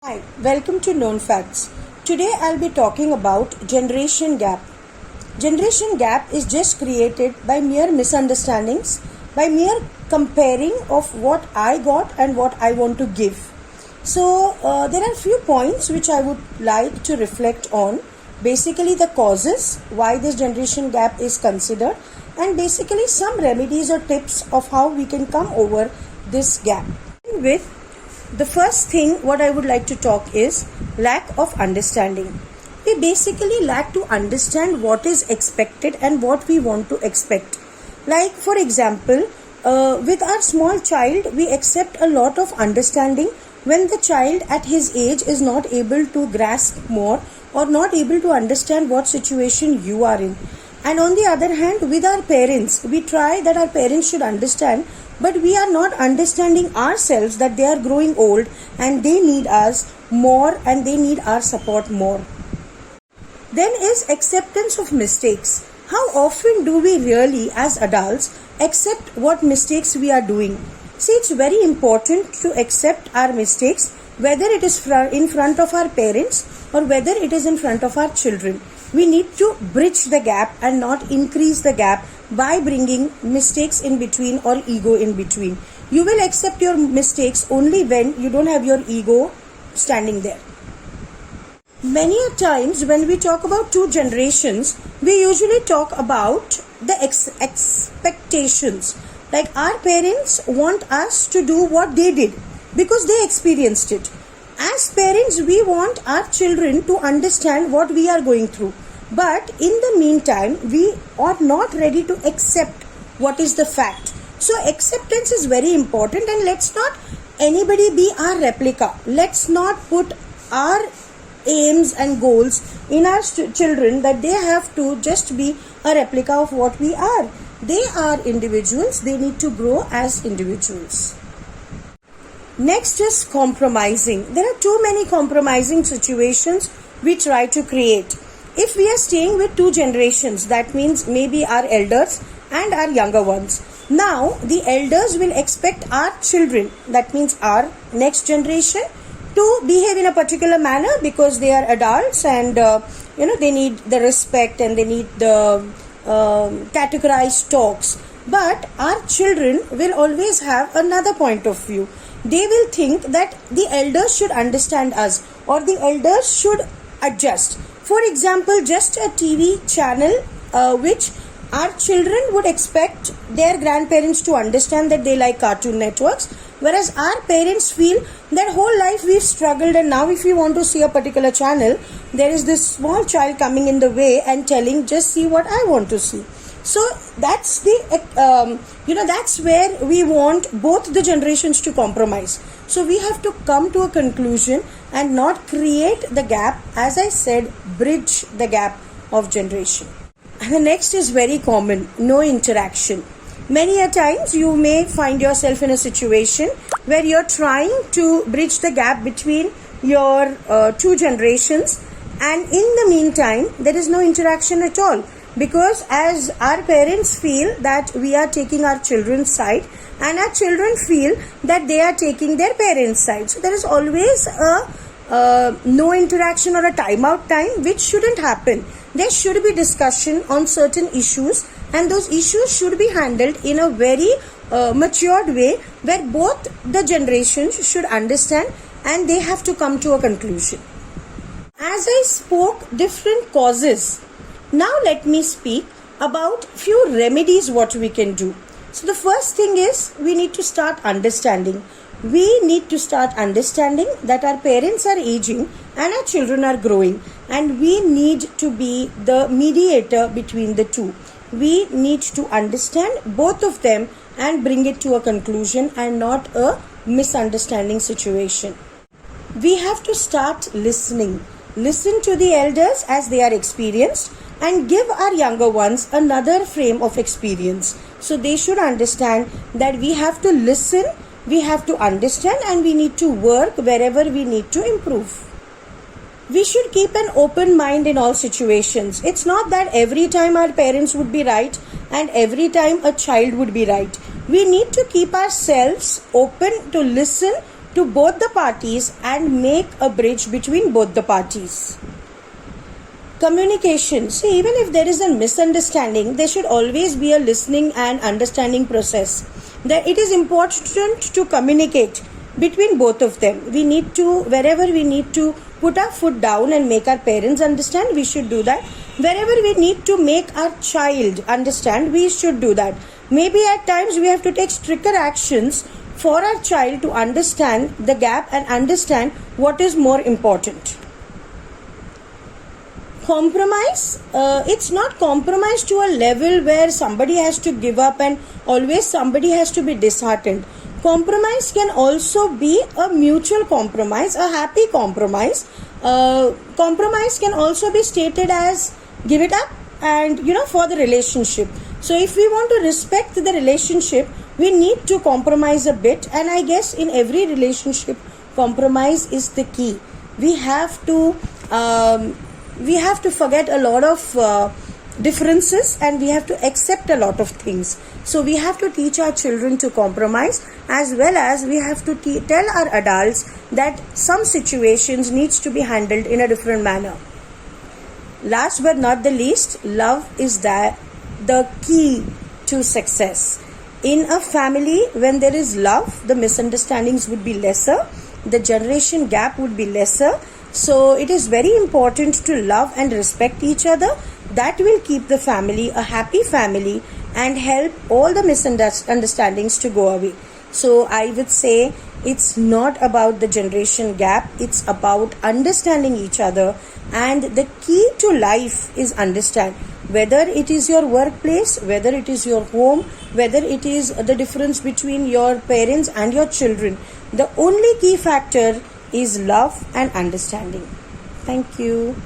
Hi, welcome to Known Facts. Today I'll be talking about generation gap. Generation gap is just created by mere misunderstandings, by mere comparing of what I got and what I want to give. So there are few points which I would like to reflect on. Basically the causes, why this generation gap is considered, and basically some remedies or tips of how we can come over this gap. With the first thing what I would like to talk is lack of understanding. We basically lack to understand what is expected and what we want to expect. Like for example, with our small child, we accept a lot of understanding when the child at his age is not able to grasp more or not able to understand what situation you are in. And on the other hand, with our parents, we try that our parents should understand, but we are not understanding ourselves that they are growing old and they need us more and they need our support more. Then is acceptance of mistakes. How often do we really as adults accept what mistakes we are doing? See, it's very important to accept our mistakes, whether it is in front of our parents or whether it is in front of our children. We need to bridge the gap and not increase the gap by bringing mistakes in between or ego in between. You will accept your mistakes only when you don't have your ego standing there. Many a times when we talk about two generations, we usually talk about the expectations. Like our parents want us to do what they did because they experienced it. As parents, we want our children to understand what we are going through. But in the meantime, we are not ready to accept what is the fact. So acceptance is very important, and let's not anybody be our replica. Let's not put our aims and goals in our children that they have to just be a replica of what we are. They are individuals. They need to grow as individuals. Next is compromising. There are too many compromising situations we try to create. If we are staying with two generations, that means maybe our elders and our younger ones. Now, the elders will expect our children, that means our next generation, to behave in a particular manner because they are adults and they need the respect and they need the categorized talks. But our children will always have another point of view. They will think that the elders should understand us or the elders should adjust. For example, just a TV channel which our children would expect their grandparents to understand that they like Cartoon Networks, whereas our parents feel that whole life we've struggled and now if we want to see a particular channel, there is this small child coming in the way and telling just see what I want to see. So that's that's where we want both the generations to compromise. So we have to come to a conclusion and not create the gap. As I said, bridge the gap of generation. And the next is very common, no interaction. Many a times you may find yourself in a situation where you're trying to bridge the gap between your two generations, and in the meantime there is no interaction at all. Because as our parents feel that we are taking our children's side and our children feel that they are taking their parents' side. So there is always a no interaction or a timeout time which shouldn't happen. There should be discussion on certain issues and those issues should be handled in a very matured way where both the generations should understand and they have to come to a conclusion. As I spoke different causes, now let me speak about few remedies what we can do. So the first thing is we need to start understanding. We need to start understanding that our parents are aging and our children are growing, and we need to be the mediator between the two. We need to understand both of them and bring it to a conclusion and not a misunderstanding situation. We have to start listening. Listen to the elders as they are experienced and give our younger ones another frame of experience. So they should understand that we have to listen, we have to understand, and we need to work wherever we need to improve. We should keep an open mind in all situations. It's not that every time our parents would be right and every time a child would be right. We need to keep ourselves open to listen to both the parties and make a bridge between both the parties. Communication. See, even if there is a misunderstanding, there should always be a listening and understanding process. That it is important to communicate between both of them. We need to, wherever we need to put our foot down and make our parents understand, we should do that. Wherever we need to make our child understand, we should do that. Maybe at times we have to take stricter actions for our child to understand the gap and understand what is more important. Compromise, it's not compromise to a level where somebody has to give up and always somebody has to be disheartened. Compromise can also be a mutual compromise, a happy compromise. Compromise can also be stated as give it up and for the relationship. So if we want to respect the relationship, we need to compromise a bit, and I guess in every relationship compromise is the key. We have to forget a lot of differences, and we have to accept a lot of things. So we have to teach our children to compromise, as well as we have to tell our adults that some situations needs to be handled in a different manner. Last but not the least, love is the key to success. In a family, when there is love, the misunderstandings would be lesser, the generation gap would be lesser. So it is very important to love and respect each other. That will keep the family a happy family and help all the misunderstandings to go away. So I would say it's not about the generation gap, it's about understanding each other, and the key to life is understand. Whether it is your workplace, whether it is your home, whether it is the difference between your parents and your children, the only key factor is love and understanding. Thank you.